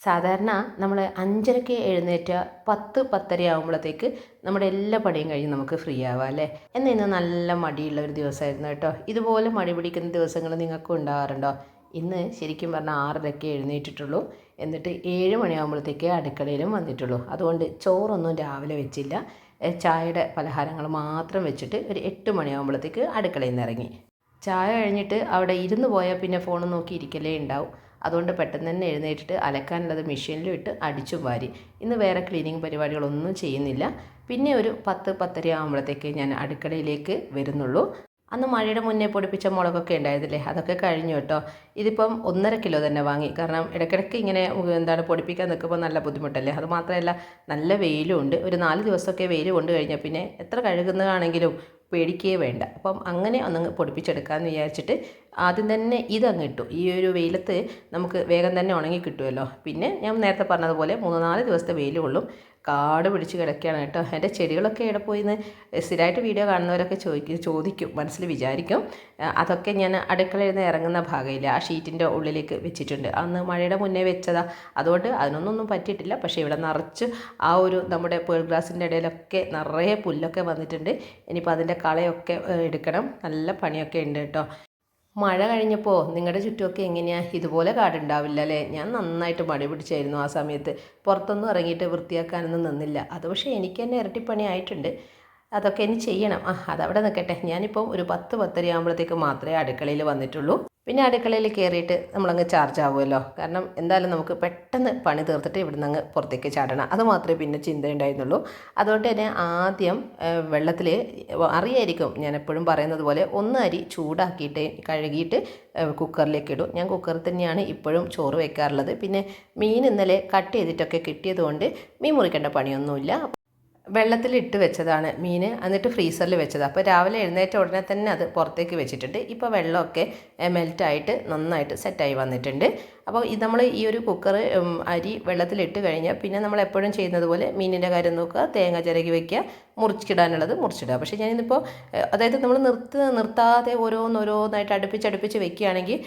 സാധാരണ നമ്മൾ 5:30 എഴുന്നേറ്റ് 10-10:30 ആകുമ്പോഴത്തേക്ക് നമ്മുടെ എല്ലാ പണിയും കഴിഞ്ഞ് നമുക്ക് ഫ്രീ ആവാം അല്ലേ. എന്നാൽ ഇന്ന് നല്ല മടിയുള്ള ഒരു ദിവസമായിരുന്നു കേട്ടോ. ഇതുപോലെ മടി പിടിക്കുന്ന ദിവസങ്ങൾ നിങ്ങൾക്കും ഉണ്ടാകാറുണ്ടോ? ഇന്ന് ശരിക്കും പറഞ്ഞാൽ 6:30 എഴുന്നേറ്റിട്ടുള്ളൂ. എന്നിട്ട് 7 മണിയാകുമ്പോഴത്തേക്ക് അടുക്കളയിലും വന്നിട്ടുള്ളൂ. അതുകൊണ്ട് ചോറൊന്നും രാവിലെ വെച്ചില്ല. ചായയുടെ പലഹാരങ്ങൾ മാത്രം വെച്ചിട്ട് ഒരു 8 മണിയാകുമ്പോഴത്തേക്ക് അടുക്കളയിൽ നിന്ന് ഇറങ്ങി. ചായ കഴിഞ്ഞിട്ട് അവിടെ ഇരുന്ന് പോയാൽ പിന്നെ ഫോൺ നോക്കി ഇരിക്കലേ ഉണ്ടാവും. അതുകൊണ്ട് പെട്ടെന്ന് തന്നെ എഴുന്നേറ്റിട്ട് അലക്കാനുള്ളത് മെഷീനിലും ഇട്ട് അടിച്ചും വാരി. ഇന്ന് വേറെ ക്ലീനിങ് പരിപാടികളൊന്നും ചെയ്യുന്നില്ല. പിന്നെ ഒരു 10-10:30 ആകുമ്പോഴത്തേക്ക് ഞാൻ അടുക്കളയിലേക്ക് വരുന്നുള്ളൂ. അന്ന് മഴയുടെ മുന്നേ പൊടിപ്പിച്ച മുളകൊക്കെ ഉണ്ടായിരുന്നില്ലേ, അതൊക്കെ കഴിഞ്ഞു കേട്ടോ. ഇതിപ്പം 1.5 കിലോ തന്നെ വാങ്ങി. കാരണം ഇടയ്ക്കിടയ്ക്ക് ഇങ്ങനെ പൊടിപ്പിക്കാൻ നിൽക്കുമ്പോൾ നല്ല ബുദ്ധിമുട്ടല്ലേ. അതുമാത്രമല്ല നല്ല വെയിലും ഉണ്ട്. ഒരു 4 ദിവസമൊക്കെ വെയിൽ കൊണ്ട് കഴിഞ്ഞാൽ പിന്നെ എത്ര കഴുകുന്നതാണെങ്കിലും പേടിക്കുകയേ വേണ്ട. അപ്പം അങ്ങനെ ഒന്നങ്ങ് പൊടിപ്പിച്ചെടുക്കാമെന്ന് വിചാരിച്ചിട്ട് ആദ്യം തന്നെ ഇതങ്ങ് ഇട്ടു. ഈ ഒരു വെയിലത്ത് നമുക്ക് വേഗം തന്നെ ഉണങ്ങി കിട്ടുമല്ലോ. പിന്നെ ഞാൻ നേരത്തെ പറഞ്ഞതുപോലെ 3-4 ദിവസത്തെ വെയിൽ കൊള്ളും. കാട് പിടിച്ച് കിടക്കുകയാണ് കേട്ടോ. എൻ്റെ ചെടികളൊക്കെ എവിടെ പോയിന്ന് സ്ഥിരമായിട്ട് വീഡിയോ കാണുന്നവരൊക്കെ ചോദിക്കും, മനസ്സിൽ വിചാരിക്കും. അതൊക്കെ ഞാൻ അടുക്കളയിൽ നിന്ന് ഇറങ്ങുന്ന ഭാഗമില്ല, ആ ഷീറ്റിൻ്റെ ഉള്ളിലേക്ക് വെച്ചിട്ടുണ്ട്. അന്ന് മഴയുടെ മുന്നേ വെച്ചതാ, അതുകൊണ്ട് അതിനൊന്നും പറ്റിയിട്ടില്ല. പക്ഷേ ഇവിടെ നിറച്ച് ആ ഒരു നമ്മുടെ പേൾ ഗ്രാസിൻ്റെ ഇടയിലൊക്കെ നിറയെ പുല്ലൊക്കെ വന്നിട്ടുണ്ട്. ഇനിയിപ്പോൾ അതിൻ്റെ കളയൊക്കെ എടുക്കണം. നല്ല പണിയൊക്കെ ഉണ്ട് കേട്ടോ. മഴ കഴിഞ്ഞപ്പോൾ നിങ്ങളുടെ ചുറ്റുമൊക്കെ എങ്ങനെയാണ്? ഇതുപോലെ കാടുണ്ടാവില്ല അല്ലേ? ഞാൻ നന്നായിട്ട് മടി പിടിച്ചായിരുന്നു ആ സമയത്ത്. പുറത്തൊന്നും ഇറങ്ങിയിട്ട് വൃത്തിയാക്കാനൊന്നും നിന്നില്ല. അത് പക്ഷേ എനിക്ക് തന്നെ ഇരട്ടിപ്പണി ആയിട്ടുണ്ട്. അതൊക്കെ ഇനി ചെയ്യണം. അതവിടെ നിൽക്കട്ടെ. ഞാനിപ്പം ഒരു 10-10:30 ആകുമ്പോഴത്തേക്ക് മാത്രമേ അടുക്കളയിൽ വന്നിട്ടുള്ളൂ. പിന്നെ അടുക്കളയിൽ കയറിയിട്ട് നമ്മളങ്ങ് ചാർജ് ആവുമല്ലോ. കാരണം എന്തായാലും നമുക്ക് പെട്ടെന്ന് പണി തീർത്തിട്ട് ഇവിടുന്ന് അങ്ങ് പുറത്തേക്ക് ചാടണം. അത് മാത്രമേ പിന്നെ ചിന്തയുണ്ടായിരുന്നുള്ളൂ. അതുകൊണ്ട് തന്നെ ആദ്യം വെള്ളത്തിൽ അറിയായിരിക്കും, ഞാൻ എപ്പോഴും പറയുന്നത് പോലെ ഒന്ന് അരി ചൂടാക്കിയിട്ട് കഴുകിയിട്ട് കുക്കറിലേക്ക് ഇടും. ഞാൻ കുക്കറിൽ തന്നെയാണ് ഇപ്പോഴും ചോറ് വെക്കാറുള്ളത്. പിന്നെ മീൻ ഇന്നലെ കട്ട് ചെയ്തിട്ടൊക്കെ കിട്ടിയതുകൊണ്ട് മീൻ മുറിക്കേണ്ട പണിയൊന്നുമില്ല. വെള്ളത്തിലിട്ട് വെച്ചതാണ് മീൻ, എന്നിട്ട് ഫ്രീസറിൽ വെച്ചത്. അപ്പോൾ രാവിലെ എഴുന്നേറ്റ ഉടനെ തന്നെ അത് പുറത്തേക്ക് വെച്ചിട്ടുണ്ട്. ഇപ്പോൾ വെള്ളമൊക്കെ മെൽറ്റായിട്ട് നന്നായിട്ട് സെറ്റായി വന്നിട്ടുണ്ട്. അപ്പോൾ നമ്മൾ ഈ ഒരു കുക്കർ അരി വെള്ളത്തിലിട്ട് കഴിഞ്ഞാൽ പിന്നെ നമ്മൾ എപ്പോഴും ചെയ്യുന്നത് പോലെ മീനിൻ്റെ കാര്യം നോക്കുക, തേങ്ങ ചിരകി വയ്ക്കുക, മുറിച്ചിടാനുള്ളത് മുറിച്ചിടുക. പക്ഷേ ഞാനിന്നിപ്പോൾ അതായത് നമ്മൾ നിർത്താതെ ഓരോന്നായിട്ട് അടുപ്പിച്ച് വെക്കുകയാണെങ്കിൽ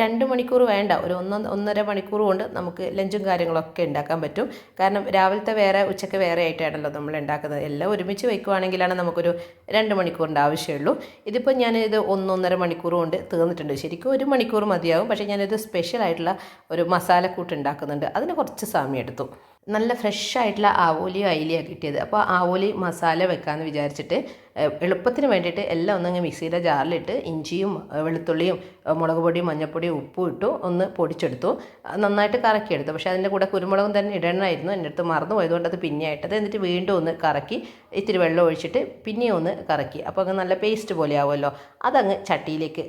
2 മണിക്കൂർ വേണ്ട, ഒരു 1.5 മണിക്കൂർ കൊണ്ട് നമുക്ക് ലഞ്ചും കാര്യങ്ങളൊക്കെ ഉണ്ടാക്കാൻ പറ്റും. കാരണം രാവിലത്തെ വേറെ ഉച്ചയ്ക്ക് വേറെ ആയിട്ടാണല്ലോ നമ്മൾ ഉണ്ടാക്കുന്നത്. എല്ലാം ഒരുമിച്ച് വെക്കുകയാണെങ്കിലാണ് നമുക്കൊരു 2 മണിക്കൂറിൻ്റെ ആവശ്യമുള്ളൂ. ഇതിപ്പോൾ ഞാനിത് 1-1.5 മണിക്കൂർ കൊണ്ട് തീർന്നിട്ടുണ്ട്. ശരിക്കും 1 മണിക്കൂർ മതിയാവും. പക്ഷേ ഞാനിത് സ്പെഷ്യലായിട്ടുള്ള ഒരു മസാലക്കൂട്ട് ഉണ്ടാക്കുന്നുണ്ട്. അതിന് കുറച്ച് സമയം എടുത്തു. നല്ല ഫ്രഷ് ആയിട്ടുള്ള ആവോലിയോ അയിലയാണ് കിട്ടിയത്. അപ്പോൾ ആവോലി മസാല വെക്കാമെന്ന് വിചാരിച്ചിട്ട് എളുപ്പത്തിന് വേണ്ടിയിട്ട് എല്ലാം ഒന്നങ്ങ് മിക്സിയുടെ ജാറിലിട്ട് ഇഞ്ചിയും വെളുത്തുള്ളിയും മുളക് പൊടിയും മഞ്ഞൾപ്പൊടിയും ഉപ്പും ഇട്ടു ഒന്ന് പൊടിച്ചെടുത്തു. നന്നായിട്ട് കറക്കിയെടുത്തു. പക്ഷേ അതിൻ്റെ കൂടെ കുരുമുളകും തന്നെ ഇടണമായിരുന്നു. എൻ്റെ അടുത്ത് മറന്നു പോയതുകൊണ്ട് അത് പിന്നെ ആയിട്ടത്. എന്നിട്ട് വീണ്ടും ഒന്ന് കറക്കി ഇത്തിരി വെള്ളം ഒഴിച്ചിട്ട് പിന്നെയും ഒന്ന് കറക്കി. അപ്പോൾ അങ്ങ് നല്ല പേസ്റ്റ് പോലെ ആവുമല്ലോ. അതങ്ങ് ചട്ടിയിലേക്ക്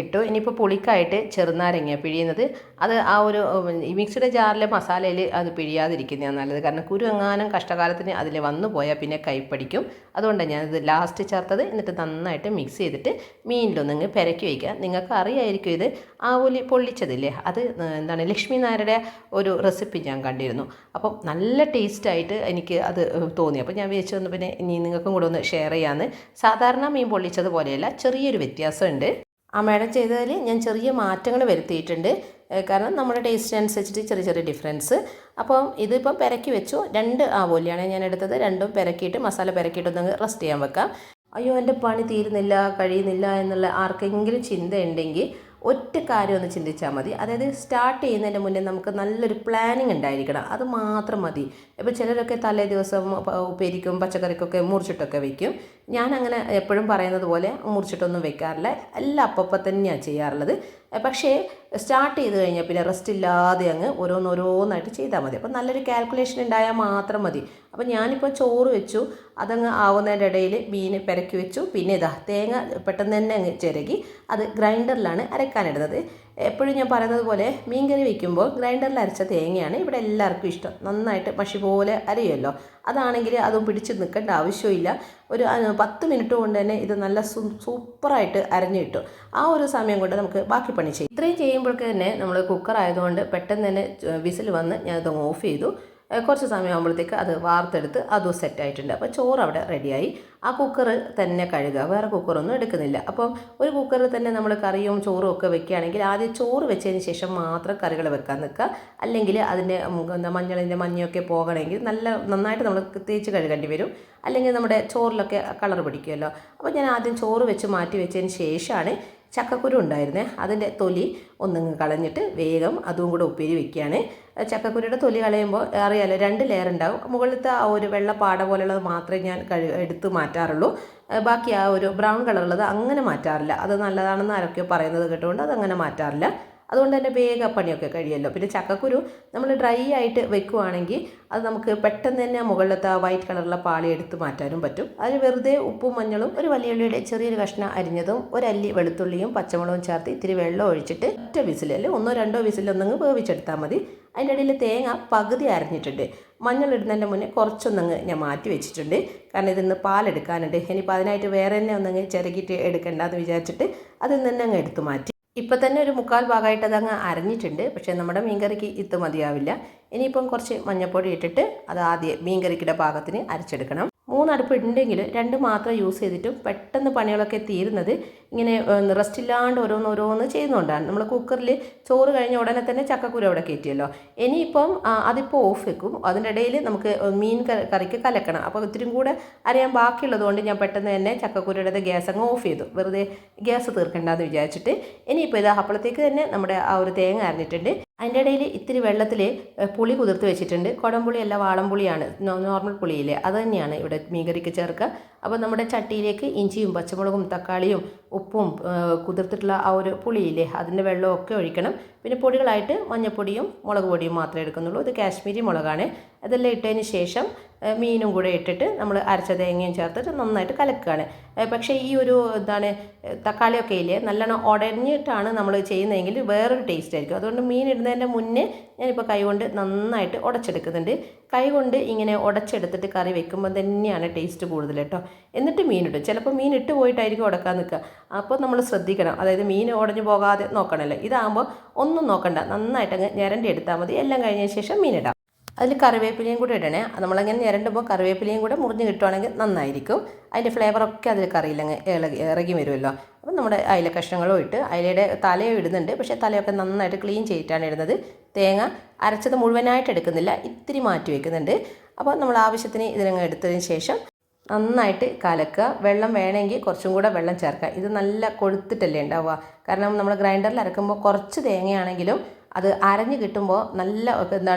ഇട്ടു. ഇനിയിപ്പോൾ പുളിക്കായിട്ട് ചെറുനാരങ്ങ പിഴിയുന്നത്, അത് ആ ഒരു ഈ മിക്സിയുടെ ജാറിലെ മസാലയിൽ അത് പിഴിയാതിരിക്കുന്നതാണ് നല്ലത്. കാരണം കുരു എങ്ങാനും കഷ്ടകാലത്തിന് അതിൽ വന്നു പോയാൽ പിന്നെ കൈപ്പടിക്കും. അതുകൊണ്ടാണ് ഞാനിത് ലാസ്റ്റ് ചേർത്തത്. എന്നിട്ട് നന്നായിട്ട് മിക്സ് ചെയ്തിട്ട് മീനിലൊന്നങ്ങ് പെരക്കി വയ്ക്കുക. നിങ്ങൾക്ക് അറിയായിരിക്കും, ഇത് ആവോലി പൊള്ളിച്ചതില്ലേ, അത് ലക്ഷ്മി നായരുടെ ഒരു റെസിപ്പി ഞാൻ കണ്ടിരുന്നു. അപ്പം നല്ല ടേസ്റ്റായിട്ട് എനിക്ക് അത് തോന്നി. അപ്പോൾ ഞാൻ വിചാരിച്ചു ഒന്ന് പിന്നെ ഇനി നിങ്ങൾക്കും കൂടെ ഒന്ന് ഷെയർ ചെയ്യാമെന്ന്. സാധാരണ മീൻ പൊള്ളിച്ചത് പോലെയല്ല, ചെറിയൊരു വ്യത്യാസമുണ്ട്. ആ മാഡം ചെയ്തതിൽ ഞാൻ ചെറിയ മാറ്റങ്ങൾ വരുത്തിയിട്ടുണ്ട്. കാരണം നമ്മുടെ ടേസ്റ്റ് അനുസരിച്ചിട്ട് ചെറിയ ഡിഫറൻസ്. അപ്പം ഇതിപ്പം പെരക്കി വെച്ചു. 2 ആവോലിയാണ് ഞാൻ എടുത്തത്. രണ്ടും പെരക്കിയിട്ട് മസാല പെരക്കിയിട്ടൊന്ന് റെസ്റ്റ് ചെയ്യാൻ വെക്കാം. അയ്യോ എൻ്റെ പണി തീരുന്നില്ല, കഴിയുന്നില്ല എന്നുള്ള ആർക്കെങ്കിലും ചിന്തയുണ്ടെങ്കിൽ ഒറ്റ കാര്യം ഒന്ന് ചിന്തിച്ചാൽ മതി. അതായത് സ്റ്റാർട്ട് ചെയ്യുന്നതിന് മുന്നേ നമുക്ക് നല്ലൊരു പ്ലാനിങ് ഉണ്ടായിരിക്കണം. അത് മാത്രം മതി. ഇപ്പോൾ ചിലരൊക്കെ തലേ ദിവസം ഉപ്പേരിക്കും പച്ചക്കറിക്കൊക്കെ മുറിച്ചിട്ടൊക്കെ വെക്കും. ഞാൻ അങ്ങനെ എപ്പോഴും പറയുന്നത് പോലെ മുറിച്ചിട്ടൊന്നും വെക്കാറില്ല. എല്ലാം അപ്പം തന്നെയാണ് ചെയ്യാറുള്ളത്. പക്ഷേ സ്റ്റാർട്ട് ചെയ്ത് കഴിഞ്ഞാൽ പിന്നെ റെസ്റ്റ് ഇല്ലാതെ അങ്ങ് ഓരോന്നായിട്ട് ചെയ്താൽ മതി. അപ്പോൾ നല്ലൊരു കാൽക്കുലേഷൻ ഉണ്ടായാൽ മാത്രം മതി. അപ്പോൾ ഞാനിപ്പോൾ ചോറ് വെച്ചു, അതങ്ങ് ആവുന്നതിൻ്റെ ഇടയിൽ മീൻ പെരക്കി വെച്ചു. പിന്നെ ഇതാ തേങ്ങ പെട്ടെന്ന് തന്നെ അങ്ങ് ചിരകി അത് ഗ്രൈൻഡറിലാണ് അരക്കാനിടുന്നത്. എപ്പോഴും ഞാൻ പറയുന്നത് പോലെ മീൻ കറി വയ്ക്കുമ്പോൾ ഗ്രൈൻഡറിൽ അരച്ച തേങ്ങയാണ് ഇവിടെ എല്ലാവർക്കും ഇഷ്ടം. നന്നായിട്ട് മഷി പോലെ അരയുമല്ലോ. അതാണെങ്കിൽ അതും പിടിച്ച് നിൽക്കേണ്ട ആവശ്യമില്ല. ഒരു 10 മിനിറ്റ് കൊണ്ട് തന്നെ ഇത് നല്ല സൂപ്പറായിട്ട് അരഞ്ഞു കിട്ടും. ആ ഒരു സമയം കൊണ്ട് നമുക്ക് ബാക്കി പണി ചെയ്യും. ഇത്രയും ചെയ്യുമ്പോഴേക്ക് തന്നെ നമ്മൾ കുക്കർ ആയതുകൊണ്ട് പെട്ടെന്ന് തന്നെ വിസിൽ വന്ന് ഞാനത് ഓഫ് ചെയ്തു. കുറച്ച് സമയമാകുമ്പോഴത്തേക്ക് അത് വാർത്തെടുത്ത് അതും സെറ്റായിട്ടുണ്ട്. അപ്പോൾ ചോറ് അവിടെ റെഡിയായി. ആ കുക്കർ തന്നെ കഴുകുക, വേറെ കുക്കറൊന്നും എടുക്കുന്നില്ല. അപ്പം ഒരു കുക്കറിൽ തന്നെ നമ്മൾ കറിയും ചോറും ഒക്കെ വെക്കുകയാണെങ്കിൽ ആദ്യം ചോറ് വെച്ചതിന് ശേഷം മാത്രം കറികൾ വെക്കാൻ നിൽക്കുക. അല്ലെങ്കിൽ അതിൻ്റെ മഞ്ഞളിൻ്റെ മഞ്ഞയൊക്കെ പോകണമെങ്കിൽ നന്നായിട്ട് നമ്മൾ തേച്ച് കഴുകേണ്ടി വരും. അല്ലെങ്കിൽ നമ്മുടെ ചോറിലൊക്കെ കളർ പിടിക്കുമല്ലോ. അപ്പോൾ ഞാൻ ആദ്യം ചോറ് വെച്ച് മാറ്റി വെച്ചതിന് ശേഷമാണ് ചക്കക്കുരു ഉണ്ടായിരുന്നേ, അതിൻ്റെ തൊലി ഒന്നിങ്ങ് കളഞ്ഞിട്ട് വേഗം അതും കൂടെ ഉപ്പേരി വെക്കുകയാണ്. ചക്കക്കുരുയുടെ തൊലി കളയുമ്പോൾ അറിയാമല്ലോ 2 ലെയർ ഉണ്ടാവും. മുകളിലത്തെ ആ ഒരു വെള്ള പാട പോലെയുള്ളത് മാത്രമേ ഞാൻ എടുത്ത് മാറ്റാറുള്ളൂ. ബാക്കി ആ ഒരു ബ്രൗൺ കളറുള്ളത് അങ്ങനെ മാറ്റാറില്ല. അത് നല്ലതാണെന്ന് ആരൊക്കെയോ പറയുന്നത് കേട്ടുകൊണ്ട് അതങ്ങനെ മാറ്റാറില്ല. അതുകൊണ്ട് തന്നെ വേഗം പണിയൊക്കെ കഴിയുമല്ലോ. പിന്നെ ചക്കക്കുരു നമ്മൾ ഡ്രൈ ആയിട്ട് വെക്കുവാണെങ്കിൽ അത് നമുക്ക് പെട്ടെന്ന് തന്നെ മുകളിലത്തെ വൈറ്റ് കളറുള്ള പാളി എടുത്ത് മാറ്റാനും പറ്റും. അതിന് വെറുതെ ഉപ്പും മഞ്ഞളും ഒരു വലിയ ഉള്ളിയുടെ ചെറിയൊരു കഷ്ണം അരിഞ്ഞതും ഒരല്ലി വെളുത്തുള്ളിയും പച്ചമുളകും ചേർത്ത് ഇത്തിരി വെള്ളം ഒഴിച്ചിട്ട് ഒറ്റ വിസിലല്ലേ 1-2 വിസിലൊന്നങ്ങ് വേവിച്ചെടുത്താൽ മതി. അതിൻ്റെ ഇടയിൽ തേങ്ങ പകുതി അരിഞ്ഞിട്ടുണ്ട്. മഞ്ഞൾ ഇടുന്നതിൻ്റെ മുന്നേ കുറച്ചൊന്നങ്ങ് ഞാൻ മാറ്റി വെച്ചിട്ടുണ്ട്. കാരണം ഇതിന്ന് പാലെടുക്കാനുണ്ട്. ഇനിയിപ്പോൾ അതിനായിട്ട് വേറെ തന്നെ ഒന്നങ്ങ് ചിരകിയിട്ട് എടുക്കേണ്ടെന്ന് വിചാരിച്ചിട്ട് അതിൽ നിന്ന് അങ്ങ് എടുത്ത് മാറ്റി. ഇപ്പം തന്നെ ഒരു 1/4 ഭാഗമായിട്ട് അതങ്ങ് അരഞ്ഞിട്ടുണ്ട്. പക്ഷേ നമ്മുടെ മീൻകറിക്ക് ഇത് മതിയാവില്ല. ഇനിയിപ്പം കുറച്ച് മഞ്ഞൾപ്പൊടി ഇട്ടിട്ട് അത് ആദ്യം മീൻകറിക്കിടെ പാകത്തിന് അരച്ചെടുക്കണം. 3 അടുപ്പ് ഉണ്ടെങ്കിൽ 2 മാത്രം യൂസ് ചെയ്തിട്ടും പെട്ടെന്ന് പണികളൊക്കെ തീരുന്നത് ഇങ്ങനെ റെസ്റ്റ് ഇല്ലാണ്ട് ഓരോന്ന് ചെയ്യുന്നതുകൊണ്ടാണ്. നമ്മൾ കുക്കറിൽ ചോറ് കഴിഞ്ഞ ഉടനെ തന്നെ ചക്കക്കുരു അവിടെ കയറ്റിയല്ലോ. ഇനിയിപ്പം അതിപ്പോൾ ഓഫ് വെക്കും. അതിൻ്റെ ഇടയിൽ നമുക്ക് മീൻ കറിക്ക് കലക്കണം. അപ്പോൾ ഇത്തിരി കൂടെ അരയാൻ ബാക്കിയുള്ളത് കൊണ്ട് ഞാൻ പെട്ടെന്ന് തന്നെ ചക്കക്കുരുയുടെ ഗ്യാസ് അങ്ങ് ഓഫ് ചെയ്തു, വെറുതെ ഗ്യാസ് തീർക്കണ്ടെന്ന് വിചാരിച്ചിട്ട്. ഇനിയിപ്പോൾ ഇത് അപ്പോഴത്തേക്ക് തന്നെ നമ്മുടെ ആ ഒരു തേങ്ങ അരഞ്ഞിട്ടുണ്ട്. അതിൻ്റെ ഇടയിൽ ഇത്തിരി വെള്ളത്തിൽ പുളി കുതിർത്ത് വെച്ചിട്ടുണ്ട്. കുടംപുളിയല്ല, വാളംപുളിയാണ്, നോർമൽ പുളിയില്ലേ, അത് തന്നെയാണ് ഇവിടെ മീൻകറിക്ക് ചേർക്കുക. അപ്പോൾ നമ്മുടെ ചട്ടിയിലേക്ക് ഇഞ്ചിയും പച്ചമുളകും തക്കാളിയും ഉപ്പും കുതിർത്തിട്ടുള്ള ആ ഒരു പുളിയില്ലേ അതിൻ്റെ വെള്ളമൊക്കെ ഒഴിക്കണം. പിന്നെ പൊടികളായിട്ട് മഞ്ഞൾപ്പൊടിയും മുളക് പൊടിയും മാത്രമേ എടുക്കുന്നുള്ളൂ. ഇത് കാശ്മീരി മുളകാണ്. അതെല്ലാം ഇട്ടതിന് ശേഷം മീനും കൂടെ ഇട്ടിട്ട് നമ്മൾ അരച്ച തേങ്ങയും ചേർത്തിട്ട് നന്നായിട്ട് കലക്കുകയാണ്. പക്ഷേ ഈ ഒരു തക്കാളിയൊക്കെ ഇല്ലേ നല്ലോണം ഉടഞ്ഞിട്ടാണ് നമ്മൾ ചെയ്യുന്നതെങ്കിൽ വേറൊരു ടേസ്റ്റ് ആയിരിക്കും. അതുകൊണ്ട് മീൻ ഇടുന്നതിൻ്റെ മുന്നേ ഞാനിപ്പോൾ കൈകൊണ്ട് നന്നായിട്ട് ഉടച്ചെടുക്കുന്നുണ്ട്. കൈകൊണ്ട് ഇങ്ങനെ ഉടച്ചെടുത്തിട്ട് കറി വെക്കുമ്പോൾ തന്നെയാണ് ടേസ്റ്റ് കൂടുതൽ കേട്ടോ. എന്നിട്ട് മീൻ ഇടും. ചിലപ്പോൾ മീൻ ഇട്ട് പോയിട്ടായിരിക്കും ഉടക്കാൻ നിൽക്കുക. അപ്പോൾ നമ്മൾ ശ്രദ്ധിക്കണം. അതായത് മീൻ ഉടഞ്ഞു പോകാതെ നോക്കണമല്ലോ. ഇതാകുമ്പോൾ ഒന്നും നോക്കണ്ട, നന്നായിട്ടങ്ങ് ഞരണ്ടി എടുത്താൽ മതി. എല്ലാം കഴിഞ്ഞ ശേഷം മീൻ ഇടാം. അതിൽ കറിവേപ്പിലയും കൂടെ ഇടണേ. നമ്മളങ്ങനെ ഞരണ്ടുമ്പോൾ കറിവേപ്പിലയും കൂടെ മുറിഞ്ഞ് കിട്ടുവാണെങ്കിൽ നന്നായിരിക്കും. അതിൻ്റെ ഫ്ലേവറൊക്കെ അതിൽ കറിയിലങ്ങ് ഇറങ്ങി വരുമല്ലോ. അപ്പം നമ്മുടെ അയില കഷ്ണങ്ങളും ഇട്ട് അയിലയുടെ തലയും ഇടുന്നുണ്ട്. പക്ഷേ തലയൊക്കെ നന്നായിട്ട് ക്ലീൻ ചെയ്തിട്ടാണ് ഇടുന്നത്. തേങ്ങ അരച്ചത് മുഴുവനായിട്ട് എടുക്കുന്നില്ല, ഇത്തിരി മാറ്റി വെക്കുന്നുണ്ട്. അപ്പോൾ നമ്മൾ ആവശ്യത്തിന് ഇതിനങ്ങ് എടുത്തതിന് ശേഷം നന്നായിട്ട് കലക്കുക. വെള്ളം വേണമെങ്കിൽ കുറച്ചും കൂടെ വെള്ളം ചേർക്കുക. ഇത് നല്ല കൊഴുത്തിട്ടല്ലേ ഉണ്ടാവുക. കാരണം നമ്മൾ ഗ്രൈൻഡറിൽ അരക്കുമ്പോൾ കുറച്ച് തേങ്ങയാണെങ്കിലും അത് അരഞ്ഞ് കിട്ടുമ്പോൾ നല്ല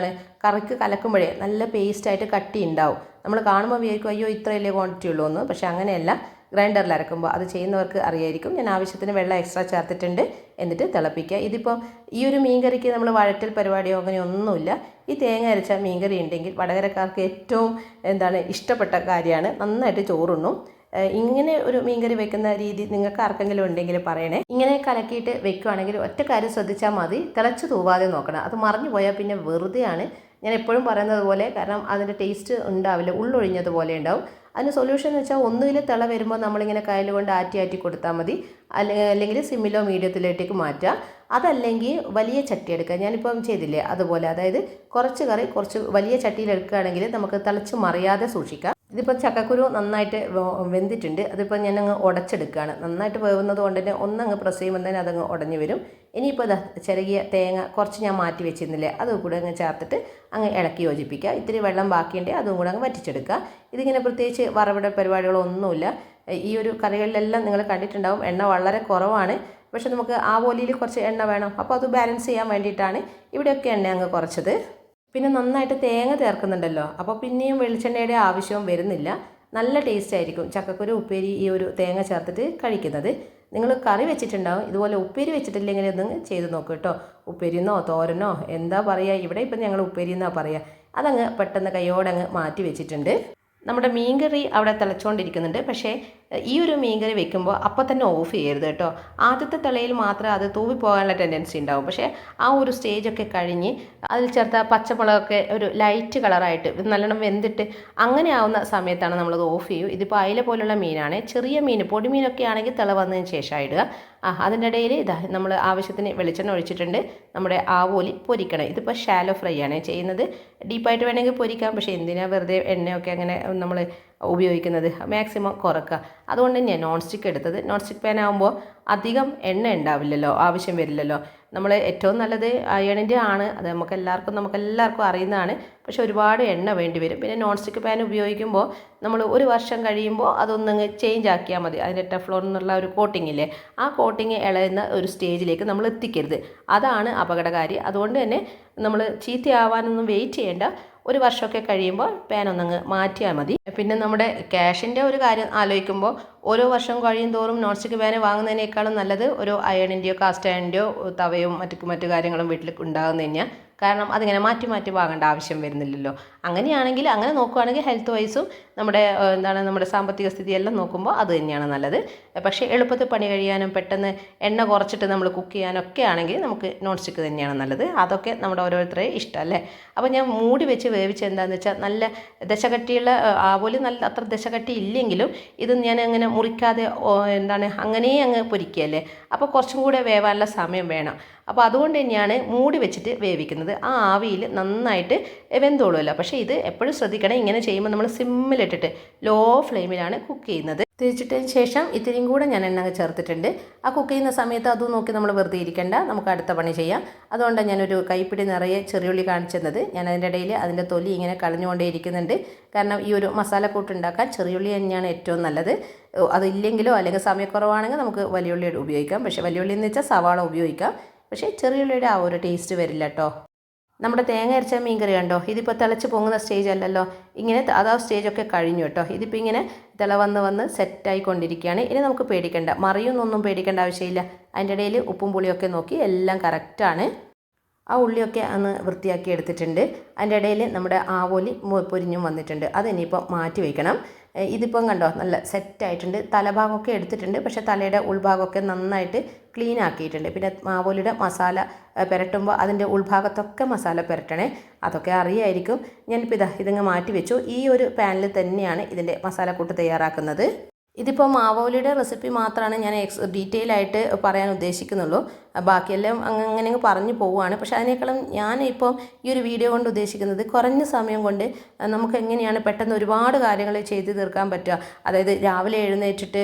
കറിക്ക് കലക്കുമ്പോഴേ നല്ല പേസ്റ്റായിട്ട് കട്ടി ഉണ്ടാവും. നമ്മൾ കാണുമ്പോൾ വിചാരിക്കും അയ്യോ ഇത്രയല്ലേ ക്വാണ്ടിറ്റി ഉള്ളൂ എന്ന്. പക്ഷേ അങ്ങനെയല്ല, ഗ്രൈൻഡറിൽ അരക്കുമ്പോൾ അത് ചെയ്യുന്നവർക്ക് അറിയായിരിക്കും. ഞാൻ ആവശ്യത്തിന് വെള്ളം എക്സ്ട്രാ ചേർത്തിട്ടുണ്ട്. എന്നിട്ട് തിളപ്പിക്കുക. ഇതിപ്പോൾ ഈ ഒരു മീൻകറിക്ക് നമ്മൾ വഴറ്റൽ പരിപാടിയോ അങ്ങനെയൊന്നുമില്ല. ഈ തേങ്ങ അരച്ച മീൻകറി ഉണ്ടെങ്കിൽ വടകരക്കാർക്ക് ഏറ്റവും ഇഷ്ടപ്പെട്ട കാര്യമാണ്. നന്നായിട്ട് ചോറുണ്ണും. ഇങ്ങനെ ഒരു മീൻകറി വെക്കുന്ന രീതി നിങ്ങൾക്ക് ആർക്കെങ്കിലും ഉണ്ടെങ്കിൽ പറയണേ. ഇങ്ങനെ കലക്കിയിട്ട് വെക്കുകയാണെങ്കിൽ ഒറ്റ കാര്യം ശ്രദ്ധിച്ചാൽ മതി, തിളച്ച് തൂവാതെ നോക്കണം. അത് മറിഞ്ഞു പോയാൽ പിന്നെ വെറുതെയാണ്. ഞാൻ എപ്പോഴും പറയുന്നത് പോലെ, കാരണം അതിൻ്റെ ടേസ്റ്റ് ഉണ്ടാവില്ല, ഉള്ളൊഴിഞ്ഞതുപോലെ ഉണ്ടാവും. അതിന് സൊല്യൂഷൻ എന്ന് വെച്ചാൽ ഒന്നുകിൽ തിള വരുമ്പോൾ നമ്മളിങ്ങനെ കയ്യിൽ കൊണ്ട് ആറ്റി കൊടുത്താൽ മതി. അല്ലെങ്കിൽ സിമ്മിലോ മീഡിയത്തിലേക്ക് മാറ്റുക. അതല്ലെങ്കിൽ വലിയ ചട്ടി എടുക്കുക. ഞാനിപ്പം ചെയ്തില്ലേ അതുപോലെ. അതായത് കുറച്ച് കറി കുറച്ച് വലിയ ചട്ടിയിൽ എടുക്കുകയാണെങ്കിൽ നമുക്ക് തിളച്ച് മറിയാതെ സൂക്ഷിക്കാം. ഇതിപ്പോൾ ചക്കക്കുരു നന്നായിട്ട് വെന്തിട്ടുണ്ട്. അതിപ്പോൾ ഞാനങ്ങ് ഉടച്ചെടുക്കുകയാണ്. നന്നായിട്ട് വേവുന്നത് കൊണ്ട് തന്നെ ഒന്നങ്ങ് പ്രസ് ചെയ്യുമ്പോൾ തന്നെ അതങ്ങ് ഉടഞ്ഞു വരും. ഇനിയിപ്പോൾ ചിരകിയ തേങ്ങ കുറച്ച് ഞാൻ മാറ്റി വെച്ചിരുന്നില്ലേ അതും കൂടെ അങ്ങ് ചേർത്തിട്ട് അങ്ങ് ഇളക്കി യോജിപ്പിക്കുക. ഇത്തിരി വെള്ളം ബാക്കിയുണ്ടെങ്കിൽ അതും കൂടെ അങ്ങ് വറ്റിച്ചെടുക്കുക. ഇതിങ്ങനെ പ്രത്യേകിച്ച് വറവിട പരിപാടികളൊന്നുമില്ല. ഈ ഒരു കറികളിലെല്ലാം നിങ്ങൾ കണ്ടിട്ടുണ്ടാവും എണ്ണ വളരെ കുറവാണ്. പക്ഷെ നമുക്ക് ആ പോലിയിൽ കുറച്ച് എണ്ണ വേണം. അപ്പോൾ അത് ബാലൻസ് ചെയ്യാൻ വേണ്ടിയിട്ടാണ് ഇവിടെയൊക്കെ എണ്ണ അങ്ങ് കുറച്ചത്. പിന്നെ നന്നായിട്ട് തേങ്ങ ചേർക്കുന്നുണ്ടല്ലോ, അപ്പോൾ പിന്നെയും വെളിച്ചെണ്ണയുടെ ആവശ്യവും വരുന്നില്ല. നല്ല ടേസ്റ്റ് ആയിരിക്കും ചക്കക്കുരു ഉപ്പേരി ഈ ഒരു തേങ്ങ ചേർത്തിട്ട് കഴിക്കുന്നത്. നിങ്ങൾ കറി വെച്ചിട്ടുണ്ടാവും, ഇതുപോലെ ഉപ്പേരി വെച്ചിട്ടില്ലെങ്കിൽ ഒന്ന് ചെയ്ത് നോക്കൂ കേട്ടോ. ഉപ്പേരിന്നോ തോരനോ എന്താ പറയുക, ഇവിടെ ഇപ്പം ഞങ്ങൾ ഉപ്പേരി എന്നാണ് പറയുക. അതങ്ങ് പെട്ടെന്ന് കൈയോടെ അങ്ങ് മാറ്റി വെച്ചിട്ടുണ്ട്. നമ്മുടെ മീൻകറി അവിടെ തിളച്ചുകൊണ്ടിരിക്കുന്നുണ്ട്. പക്ഷേ ഈ ഒരു മീൻകറി വെക്കുമ്പോൾ അപ്പോൾ തന്നെ ഓഫ് ചെയ്യരുത് കേട്ടോ. ആദ്യത്തെ തിളയിൽ മാത്രമേ അത് തൂവിപ്പോകാനുള്ള ടെൻഡൻസി ഉണ്ടാവും. പക്ഷേ ആ ഒരു സ്റ്റേജൊക്കെ കഴിഞ്ഞ് അതിൽ ചേർത്ത പച്ചമുളകൊക്കെ ഒരു ലൈറ്റ് കളറായിട്ട് നല്ലോണം വെന്തിട്ട് അങ്ങനെ ആവുന്ന സമയത്താണ് നമ്മളത് ഓഫ് ചെയ്യും. ഇതിപ്പോൾ അയില പോലുള്ള മീനാണ്. ചെറിയ മീൻ പൊടിമീനൊക്കെ ആണെങ്കിൽ തിള വന്നതിന് ശേഷം ഇടുക. അതിൻ്റെ ഇടയിൽ ഇതാ നമ്മൾ ആവശ്യത്തിന് വെളിച്ചെണ്ണ ഒഴിച്ചിട്ടുണ്ട്. നമ്മുടെ ആവോലി പൊരിക്കണം. ഇതിപ്പോൾ ഷാലോ ഫ്രൈ ആണ് ചെയ്യുന്നത്. ഡീപ്പായിട്ട് വേണമെങ്കിൽ പൊരിക്കാം. പക്ഷേ എന്തിനാണ് വെറുതെ എണ്ണയൊക്കെ അങ്ങനെ നമ്മൾ ഉപയോഗിക്കുന്നത്? മാക്സിമം കുറക്കുക. അതുകൊണ്ട് തന്നെയാണ് നോൺ സ്റ്റിക്ക് എടുത്തത്. നോൺ സ്റ്റിക്ക് പാൻ ആകുമ്പോൾ അധികം എണ്ണ ഉണ്ടാവില്ലല്ലോ, ആവശ്യം വരില്ലല്ലോ. നമ്മൾ ഏറ്റവും നല്ലത് അയണിൻ്റെ ആണ്. അത് നമുക്കെല്ലാവർക്കും അറിയുന്നതാണ്. പക്ഷെ ഒരുപാട് എണ്ണ വേണ്ടി വരും. പിന്നെ നോൺ സ്റ്റിക്ക് പാൻ ഉപയോഗിക്കുമ്പോൾ നമ്മൾ ഒരു വർഷം കഴിയുമ്പോൾ അതൊന്നങ്ങ് ചേഞ്ച് ആക്കിയാൽ മതി. അതിൻ്റെ ടെഫ്ലോൺ എന്നുള്ള ഒരു കോട്ടിംഗ് ഇല്ലേ, ആ കോട്ടിങ് ഇളയുന്ന ഒരു സ്റ്റേജിലേക്ക് നമ്മൾ എത്തിക്കരുത്. അതാണ് അപകടകാരി. അതുകൊണ്ട് തന്നെ നമ്മൾ ചീത്തയാവാനൊന്നും വെയിറ്റ് ചെയ്യേണ്ട. ഒരു വർഷമൊക്കെ കഴിയുമ്പോൾ പാൻ ഒന്നങ്ങ് മാറ്റിയാൽ മതി. പിന്നെ നമ്മുടെ ക്യാഷിൻ്റെ ഒരു കാര്യം ആലോചിക്കുമ്പോൾ ഓരോ വർഷം കഴിയും തോറും നോൺ സ്റ്റിക്ക് പാൻ വാങ്ങുന്നതിനേക്കാളും നല്ലത് ഒരു അയണിൻ്റെയോ കാസ്റ്റ് അയണിൻ്റെയോ തവയും മറ്റു കാര്യങ്ങളും വീട്ടിൽ ഉണ്ടാകുന്ന തന്നെയാണ്. കാരണം അതിങ്ങനെ മാറ്റി വാങ്ങേണ്ട ആവശ്യം വരുന്നില്ലല്ലോ. അങ്ങനെയാണെങ്കിൽ അങ്ങനെ നോക്കുകയാണെങ്കിൽ ഹെൽത്ത് വൈസും നമ്മുടെ സാമ്പത്തിക സ്ഥിതിയെല്ലാം നോക്കുമ്പോൾ അത് തന്നെയാണ് നല്ലത്. പക്ഷേ എളുപ്പത്തിൽ പണി കഴിയാനും പെട്ടെന്ന് എണ്ണ കുറച്ചിട്ട് നമ്മൾ കുക്ക് ചെയ്യാനൊക്കെ ആണെങ്കിൽ നമുക്ക് നോൺ സ്റ്റിക്ക് തന്നെയാണ് നല്ലത്. അതൊക്കെ നമ്മുടെ ഓരോരുത്തരെയും ഇഷ്ടം അല്ലേ. അപ്പോൾ ഞാൻ മൂടി വെച്ച് വേവിച്ച് എന്താണെന്ന് വെച്ചാൽ നല്ല ദശകട്ടിയുള്ള ആവോലി നല്ല അത്ര ദശകട്ടി ഇല്ലെങ്കിലും ഇത് ഞാൻ അങ്ങനെ മുറിക്കാതെ അങ്ങനെ അങ്ങ് പൊരിക്കുകയല്ലേ. അപ്പോൾ കുറച്ചും കൂടെ വേവാനുള്ള സമയം വേണം. അപ്പോൾ അതുകൊണ്ട് തന്നെയാണ് മൂടി വെച്ചിട്ട് വേവിക്കുന്നത്. ആ ആവിയിൽ നന്നായിട്ട് വെന്തോളുമല്ലോ. പക്ഷേ ഇത് എപ്പോഴും ശ്രദ്ധിക്കണം. ഇങ്ങനെ ചെയ്യുമ്പോൾ നമ്മൾ സിമ്മിലിട്ടിട്ട് ലോ ഫ്ലെയിമിലാണ് കുക്ക് ചെയ്യുന്നത്. തിരിച്ചിട്ടതിന് ശേഷം ഇത്തിരിയും കൂടെ ഞാൻ എണ്ണ ചേർത്തിട്ടുണ്ട്. ആ കുക്ക് ചെയ്യുന്ന സമയത്ത് അതും നോക്കി നമ്മൾ വെറുതെ ഇരിക്കേണ്ട, നമുക്ക് അടുത്ത പണി ചെയ്യാം. അതുകൊണ്ടാണ് ഞാനൊരു കൈപ്പിടി നിറയെ ചെറിയുള്ളി കാണിച്ചത്. ഞാൻ അതിൻ്റെ ഇടയിൽ അതിൻ്റെ തൊലി ഇങ്ങനെ കളഞ്ഞുകൊണ്ടേ ഇരിക്കുന്നുണ്ട്. കാരണം ഈ ഒരു മസാലക്കൂട്ട് ഉണ്ടാക്കാൻ ചെറിയുള്ളി തന്നെയാണ് ഏറ്റവും നല്ലത്. അതില്ലെങ്കിലോ അല്ലെങ്കിൽ സമയക്കുറവാണെങ്കിൽ നമുക്ക് വലിയുള്ളി ഉപയോഗിക്കാം. പക്ഷേ വലിയുള്ളി എന്ന് വെച്ചാൽ സവാള ഉപയോഗിക്കാം. പക്ഷേ ചെറിയുള്ളിയുടെ ആ ഒരു ടേസ്റ്റ് വരില്ല കേട്ടോ. നമ്മുടെ തേങ്ങ അരച്ച മീൻകറി കണ്ടോ, ഇതിപ്പോൾ തിളച്ച് പൊങ്ങുന്ന സ്റ്റേജ് അല്ലല്ലോ. ഇങ്ങനെ അതാ സ്റ്റേജൊക്കെ കഴിഞ്ഞു കേട്ടോ. ഇതിപ്പോൾ ഇങ്ങനെ തിള വന്ന് സെറ്റായിക്കൊണ്ടിരിക്കുകയാണ്. ഇനി നമുക്ക് പേടിക്കേണ്ട, മറിയൊന്നും പേടിക്കേണ്ട ആവശ്യമില്ല. അതിൻ്റെ ഇടയിൽ ഉപ്പും പുളിയൊക്കെ നോക്കി എല്ലാം കറക്റ്റാണ്. ആ ഉള്ളിയൊക്കെ അന്ന് വൃത്തിയാക്കി എടുത്തിട്ടുണ്ട്. അതിൻ്റെ ഇടയിൽ നമ്മുടെ ആവോലി പൊരിഞ്ഞും വന്നിട്ടുണ്ട്. അത് ഇനിയിപ്പോൾ മാറ്റി വയ്ക്കണം. ഇതിപ്പം കണ്ടോ നല്ല സെറ്റായിട്ടുണ്ട്. തലഭാഗമൊക്കെ എടുത്തിട്ടുണ്ട്. പക്ഷേ തലയുടെ ഉൾഭാഗമൊക്കെ നന്നായിട്ട് ക്ലീൻ ആക്കിയിട്ടുണ്ട്. പിന്നെ ആവോലിയുടെ മസാല പുരട്ടുമ്പോൾ അതിൻ്റെ ഉൾഭാഗത്തൊക്കെ മസാല പുരട്ടണേ. അതൊക്കെ അറിയായിരിക്കും. ഞാനിപ്പോൾ ഇതിങ്ങ് മാറ്റി വെച്ചു. ഈ ഒരു പാനിൽ തന്നെയാണ് ഇതിൻ്റെ മസാലക്കൂട്ട് തയ്യാറാക്കുന്നത്. ഇതിപ്പോൾ ആവോലിയുടെ റെസിപ്പി മാത്രമാണ് ഞാൻ ഡീറ്റെയിൽ ആയിട്ട് പറയാൻ ഉദ്ദേശിക്കുന്നുള്ളൂ. ബാക്കിയെല്ലാം അങ്ങനെ പറഞ്ഞു പോവുകയാണ്. പക്ഷേ അതിനേക്കാളും ഞാനിപ്പം ഈ ഒരു വീഡിയോ കൊണ്ട് ഉദ്ദേശിക്കുന്നത് കുറഞ്ഞ സമയം കൊണ്ട് നമുക്ക് എങ്ങനെയാണ് പെട്ടെന്ന് ഒരുപാട് കാര്യങ്ങൾ ചെയ്ത് തീർക്കാൻ പറ്റുക. അതായത് രാവിലെ എഴുന്നേറ്റിട്ട്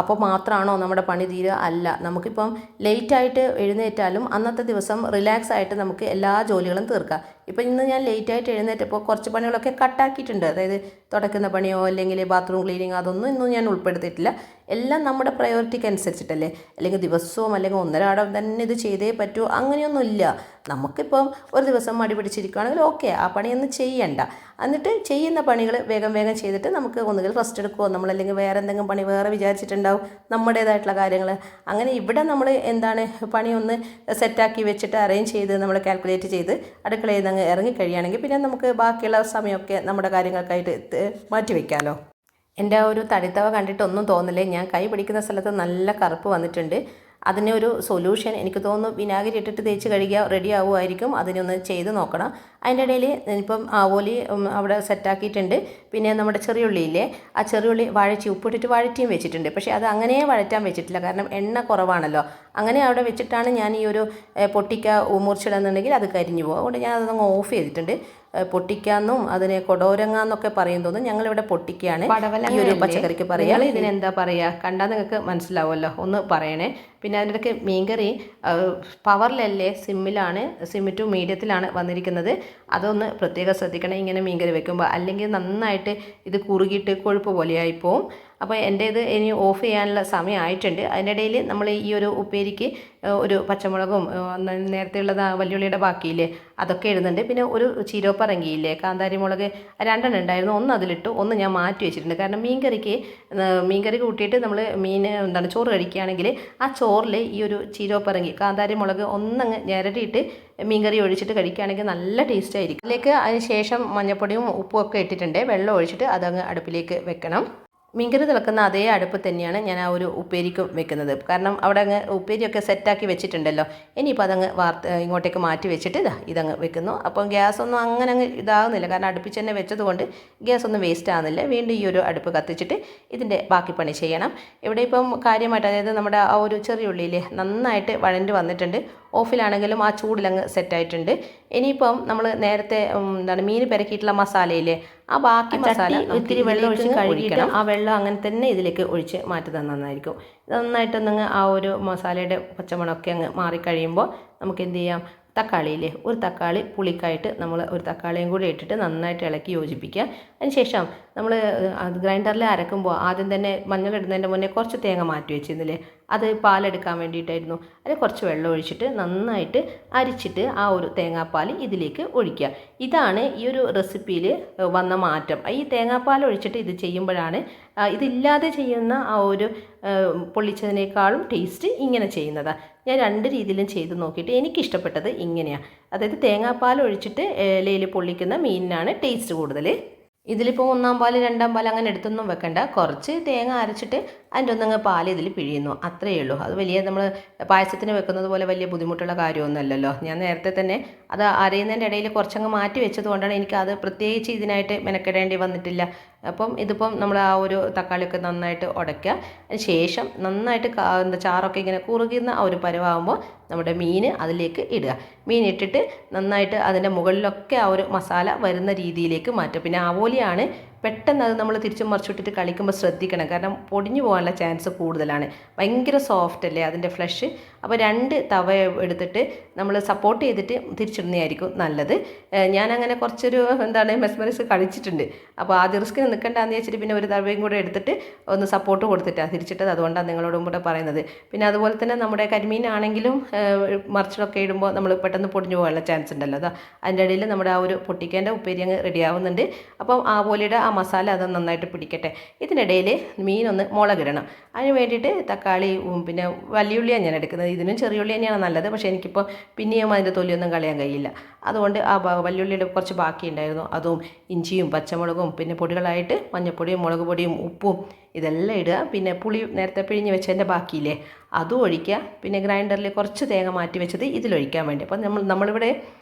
അപ്പോൾ മാത്രമാണോ നമ്മുടെ പണി തീരുക? അല്ല, നമുക്കിപ്പം ലേറ്റായിട്ട് എഴുന്നേറ്റാലും അന്നത്തെ ദിവസം റിലാക്സ് ആയിട്ട് നമുക്ക് എല്ലാ ജോലികളും തീർക്കാം. ഇപ്പം ഇന്ന് ഞാൻ ലേറ്റായിട്ട് എഴുന്നേറ്റപ്പോൾ കുറച്ച് പണികളൊക്കെ കട്ടാക്കിയിട്ടുണ്ട്. അതായത് തുടക്കുന്ന പണിയോ അല്ലെങ്കിൽ ബാത്റൂം ക്ലീനിങ്ങോ അതൊന്നും ഇന്നും ഞാൻ ഉൾപ്പെടുത്തിയിട്ടില്ല. എല്ലാം നമ്മുടെ പ്രയോറിറ്റിക്ക് അനുസരിച്ചിട്ടല്ലേ. അല്ലെങ്കിൽ ദിവസവും അല്ലെങ്കിൽ ഒന്നരാടം തന്നെ ഇത് ചെയ്തേ പറ്റൂ അങ്ങനെയൊന്നുമില്ല. നമുക്കിപ്പം ഒരു ദിവസം മടി പിടിച്ചിരിക്കുകയാണെങ്കിൽ ഓക്കെ, ആ പണിയൊന്നും ചെയ്യണ്ട. എന്നിട്ട് ചെയ്യുന്ന പണികൾ വേഗം ചെയ്തിട്ട് നമുക്ക് ഒന്നുകിൽ റെസ്റ്റ് എടുക്കുമോ നമ്മളല്ലെങ്കിൽ വേറെ എന്തെങ്കിലും പണി വേറെ വിചാരിച്ചിട്ടുണ്ടാവും നമ്മുടേതായിട്ടുള്ള കാര്യങ്ങൾ. അങ്ങനെ ഇവിടെ നമ്മൾ പണി ഒന്ന് സെറ്റാക്കി വെച്ചിട്ട് അറേഞ്ച് ചെയ്ത് നമ്മൾ കാൽക്കുലേറ്റ് ചെയ്ത് അടുക്കളയിൽ നിന്ന് അങ്ങ് ഇറങ്ങിക്കഴിയുകയാണെങ്കിൽ പിന്നെ നമുക്ക് ബാക്കിയുള്ള സമയമൊക്കെ നമ്മുടെ കാര്യങ്ങൾക്കായിട്ട് മാറ്റി വയ്ക്കാമല്ലോ. എൻ്റെ ആ ഒരു തടിത്തവ കണ്ടിട്ടൊന്നും തോന്നില്ലേ. ഞാൻ കൈ പിടിക്കുന്ന സ്ഥലത്ത് നല്ല കറുപ്പ് വന്നിട്ടുണ്ട്. അതിനൊരു സൊല്യൂഷൻ എനിക്ക് തോന്നുന്നു വിനാഗിരി ഇട്ടിട്ട് തേച്ച് കഴുകിയാൽ റെഡി ആവുമായിരിക്കും. അതിനൊന്ന് ചെയ്ത് നോക്കണം. അതിൻ്റെ ഇടയിൽ ഇപ്പം ആവോലി അവിടെ സെറ്റാക്കിയിട്ടുണ്ട്. പിന്നെ നമ്മുടെ ചെറിയുള്ളിയില്ലേ, ആ ചെറിയുള്ളി ഉപ്പിട്ടിട്ട് വഴറ്റിയും വെച്ചിട്ടുണ്ട്. പക്ഷേ അത് അങ്ങനെ വഴറ്റാൻ വെച്ചിട്ടില്ല, കാരണം എണ്ണ കുറവാണല്ലോ. അങ്ങനെ അവിടെ വെച്ചിട്ടാണ് ഞാൻ ഈ ഒരു പൊട്ടിക്ക മുറിച്ചിടുന്നുണ്ടെങ്കിൽ അത് കരിഞ്ഞു പോകും. അതുകൊണ്ട് ഞാൻ അതൊന്ന് ഓഫ് ചെയ്തിട്ടുണ്ട്. പൊട്ടിക്കാന്നും അതിനെ കൊടോരങ്ങാന്നൊക്കെ പറയും തോന്നുന്നു. ഞങ്ങളിവിടെ പൊട്ടിക്കുകയാണ് ഈ ഒരു പച്ചക്കറിക്ക് പറയുക. ഇതിനെന്താ പറയുക കണ്ടാൽ നിങ്ങൾക്ക് മനസ്സിലാവുമല്ലോ, ഒന്ന് പറയണേ. പിന്നെ അതിൻ്റെ ഇടയ്ക്ക് മീൻകറി പവറിലല്ലേ, സിമ്മ് ടു മീഡിയത്തിലാണ് വന്നിരിക്കുന്നത്. അതൊന്ന് പ്രത്യേകം ശ്രദ്ധിക്കണം ഇങ്ങനെ മീൻകറി വെക്കുമ്പോൾ, അല്ലെങ്കിൽ നന്നായിട്ട് ഇത് കുറുകിയിട്ട് കൊഴുപ്പ് പോലെയായിപ്പോവും. അപ്പോൾ എൻ്റെ ഇത് ഇനി ഓഫ് ചെയ്യാനുള്ള സമയമായിട്ടുണ്ട്. അതിൻ്റെ ഇടയിൽ നമ്മൾ ഈ ഒരു ഉപ്പേരിക്ക് ഒരു പച്ചമുളകും നേരത്തെയുള്ളത് വലിയുള്ളിയുടെ ബാക്കിയില്ലേ അതൊക്കെ ഇടുന്നുണ്ട്. പിന്നെ ഒരു ചീരോപ്പറങ്കിയില്ലേ കാന്താരി മുളക് 2 ഉണ്ടായിരുന്നു. ഒന്ന് അതിലിട്ടു, ഒന്ന് ഞാൻ മാറ്റി വെച്ചിട്ടുണ്ട്. കാരണം മീൻകറി കൂട്ടിയിട്ട് നമ്മൾ ചോറ് കഴിക്കുകയാണെങ്കിൽ ആ ചോറിൽ ഈ ഒരു ചീരോപ്പറങ്കി കാന്താരി മുളക് ഒന്നങ്ങ് ഞെരടിയിട്ട് മീൻകറി ഒഴിച്ചിട്ട് കഴിക്കുകയാണെങ്കിൽ നല്ല ടേസ്റ്റ് ആയിരിക്കും. അതിലേക്ക് അതിന് ശേഷം മഞ്ഞൾപ്പൊടിയും ഉപ്പും ഒക്കെ ഇട്ടിട്ടുണ്ട്. വെള്ളം ഒഴിച്ചിട്ട് അതങ്ങ് അടുപ്പിലേക്ക് വെക്കണം. മീൻകറി തിളക്കുന്ന അതേ അടുപ്പ് തന്നെയാണ് ഞാൻ ആ ഒരു ഉപ്പേരിക്കും വെക്കുന്നത്. കാരണം അവിടെ അങ്ങ് ഉപ്പേരിയൊക്കെ സെറ്റാക്കി വെച്ചിട്ടുണ്ടല്ലോ. ഇനിയിപ്പോൾ അതങ്ങ് ഇങ്ങോട്ടേക്ക് മാറ്റി വെച്ചിട്ട് ഇതങ്ങ് വെക്കുന്നു. അപ്പം ഗ്യാസൊന്നും അങ്ങനെ അങ്ങ് ഇതാകുന്നില്ല, കാരണം അടുപ്പിച്ച് തന്നെ വെച്ചതുകൊണ്ട് ഗ്യാസൊന്നും വേസ്റ്റ് ആകുന്നില്ല. വീണ്ടും ഈ ഒരു അടുപ്പ് കത്തിച്ചിട്ട് ഇതിൻ്റെ ബാക്കി പണി ചെയ്യണം. ഇവിടെ ഇപ്പം കാര്യമായിട്ട്, അതായത് നമ്മുടെ ആ ഒരു ചെറിയ ഉള്ളിയില്ലേ നന്നായിട്ട് വഴണ്ട് വന്നിട്ടുണ്ട്. ഓഫിലാണെങ്കിലും ആ ചൂടിലങ്ങ് സെറ്റായിട്ടുണ്ട്. ഇനിയിപ്പം നമ്മൾ നേരത്തെ മീൻ പെരക്കിയിട്ടുള്ള മസാലയില്ലേ, ആ ബാക്കി മസാല ഇത്തിരി വെള്ളം ഒഴിച്ച് കഴുകിയിട്ട് ആ വെള്ളം അങ്ങനെ തന്നെ ഇതിലേക്ക് ഒഴിച്ച് മാറ്റുന്നത് നന്നായിരിക്കും. നന്നായിട്ടൊന്നങ്ങ് ആ ഒരു മസാലയുടെ പച്ചമണമൊക്കെ അങ്ങ് മാറിക്കഴിയുമ്പോൾ നമുക്ക് എന്ത് ചെയ്യാം, തക്കാളിയില്ലേ, ഒരു തക്കാളി പുളിക്കായിട്ട് നമ്മൾ ഒരു തക്കാളിയും കൂടി ഇട്ടിട്ട് നന്നായിട്ട് ഇളക്കി യോജിപ്പിക്കുക. അതിനുശേഷം നമ്മൾ അത് ഗ്രൈൻഡറിൽ അരക്കുമ്പോൾ ആദ്യം തന്നെ മഞ്ഞൾ ഇടുന്നതിൻ്റെ മുന്നേ കുറച്ച് തേങ്ങ മാറ്റി വെച്ചിരുന്നില്ലേ, അത് പാലെടുക്കാൻ വേണ്ടിയിട്ടായിരുന്നു. അതിൽ കുറച്ച് വെള്ളം ഒഴിച്ചിട്ട് നന്നായിട്ട് അരിച്ചിട്ട് ആ ഒരു തേങ്ങാപ്പാൽ ഇതിലേക്ക് ഒഴിക്കുക. ഇതാണ് ഈ ഒരു റെസിപ്പിയിൽ വന്ന മാറ്റം. ഈ തേങ്ങാപ്പാൽ ഒഴിച്ചിട്ട് ഇത് ചെയ്യുമ്പോഴാണ്, ഇതില്ലാതെ ചെയ്യുന്ന ആ ഒരു പൊള്ളിച്ചതിനേക്കാളും ടേസ്റ്റ് ഇങ്ങനെ ചെയ്യുന്നതാണ്. ഞാൻ 2 രീതിയിലും ചെയ്ത് നോക്കിയിട്ട് എനിക്കിഷ്ടപ്പെട്ടത് ഇങ്ങനെയാണ്. അതായത് തേങ്ങാപ്പാൽ ഒഴിച്ചിട്ട് ഇലയിൽ പൊള്ളിക്കുന്ന മീനിനാണ് ടേസ്റ്റ് കൂടുതൽ. ഇതിലിപ്പോൾ 1-ാം പാൽ 2-ാം പാൽ അങ്ങനെ എടുത്തൊന്നും വെക്കണ്ട. കുറച്ച് തേങ്ങ അരച്ചിട്ട് അതിൻ്റെ ഒന്നങ്ങ് പാൽ ഇതിൽ പിഴിയുന്നു, അത്രയേ ഉള്ളൂ. അത് വലിയ നമ്മൾ പായസത്തിന് വെക്കുന്നത് പോലെ വലിയ ബുദ്ധിമുട്ടുള്ള കാര്യമൊന്നുമല്ലല്ലോ. ഞാൻ നേരത്തെ തന്നെ അത് അരയുന്നതിൻ്റെ ഇടയിൽ കുറച്ചങ്ങ് മാറ്റി വെച്ചത് കൊണ്ടാണ് എനിക്കത് പ്രത്യേകിച്ച് ഇതിനായിട്ട് മെനക്കെടേണ്ടി വന്നിട്ടില്ല. അപ്പം ഇതിപ്പം നമ്മൾ ആ ഒരു തക്കാളിയൊക്കെ നന്നായിട്ട് ഉടയ്ക്കുക. അതിന് ശേഷം നന്നായിട്ട് ചാറൊക്കെ ഇങ്ങനെ കുറുകുന്ന ആ ഒരു പരുവാകുമ്പോൾ നമ്മുടെ മീൻ അതിലേക്ക് ഇടുക. മീൻ ഇട്ടിട്ട് നന്നായിട്ട് അതിൻ്റെ മുകളിലൊക്കെ ആ ഒരു മസാല വരുന്ന രീതിയിലേക്ക് മാറ്റുക. പിന്നെ ആവോലിയാണ്, പെട്ടെന്ന് അത് നമ്മൾ തിരിച്ചും മറിച്ചിട്ടിട്ട് കളിക്കുമ്പോൾ ശ്രദ്ധിക്കണം, കാരണം പൊടിഞ്ഞു പോകാനുള്ള ചാൻസ് കൂടുതലാണ്. ഭയങ്കര സോഫ്റ്റ് അല്ലേ അതിൻ്റെ ഫ്ലഷ്. അപ്പോൾ 2 തവ എടുത്തിട്ട് നമ്മൾ സപ്പോർട്ട് ചെയ്തിട്ട് തിരിച്ചിടുന്നതായിരിക്കും നല്ലത്. ഞാനങ്ങനെ കുറച്ചൊരു മെസ്മറിസ് കളിച്ചിട്ടുണ്ട്. അപ്പോൾ ആദ്യം റിസ്കിന് നിൽക്കണ്ടെന്ന് വെച്ചിട്ട് പിന്നെ ഒരു തവയും കൂടെ എടുത്തിട്ട് ഒന്ന് സപ്പോർട്ട് കൊടുത്തിട്ടാണ് തിരിച്ചിട്ടത്. അതുകൊണ്ടാണ് നിങ്ങളോടും കൂടെ പറയുന്നത്. പിന്നെ അതുപോലെ തന്നെ നമ്മുടെ കരിമീനാണെങ്കിലും മറിച്ചിടൊക്കെ ഇടുമ്പോൾ നമ്മൾ പെട്ടെന്ന് പൊടിഞ്ഞു പോകാനുള്ള ചാൻസ് ഉണ്ടല്ലോ. അതാ അതിൻ്റെ ഇടയിൽ നമ്മുടെ ആ ഒരു പൊട്ടിക്കേണ്ട ഉപ്പേരി അങ്ങ് റെഡിയാവുന്നുണ്ട്. അപ്പം ആവോലിയുടെ ആ മസാല അത് നന്നായിട്ട് പിടിക്കട്ടെ. ഇതിനിടയിൽ മീനൊന്ന് മുളകിടണം. അതിന് വേണ്ടിയിട്ട് തക്കാളി പിന്നെ വലിയുള്ളിയാണ് ഞാൻ എടുക്കുന്നത്. ഇതിനും ചെറിയുള്ളി തന്നെയാണ് നല്ലത്. പക്ഷേ എനിക്കിപ്പോൾ പിന്നെയും അതിൻ്റെ തൊലിയൊന്നും കളയാൻ കഴിയില്ല. അതുകൊണ്ട് ആ വലിയുള്ളിയുടെ കുറച്ച് ബാക്കി ഉണ്ടായിരുന്നു, അതും ഇഞ്ചിയും പച്ചമുളകും പിന്നെ പൊടികളായിട്ട് മഞ്ഞൾപ്പൊടിയും മുളക് പൊടിയും ഉപ്പും ഇതെല്ലാം ഇടുക. പിന്നെ പുളി നേരത്തെ പിഴിഞ്ഞ് വെച്ചതിൻ്റെ ബാക്കിയില്ലേ അതും ഒഴിക്കുക. പിന്നെ ഗ്രൈൻഡറിൽ കുറച്ച് തേങ്ങ മാറ്റി വെച്ചത് ഇതിലൊഴിക്കാൻ വേണ്ടി. അപ്പം നമ്മളിവിടെ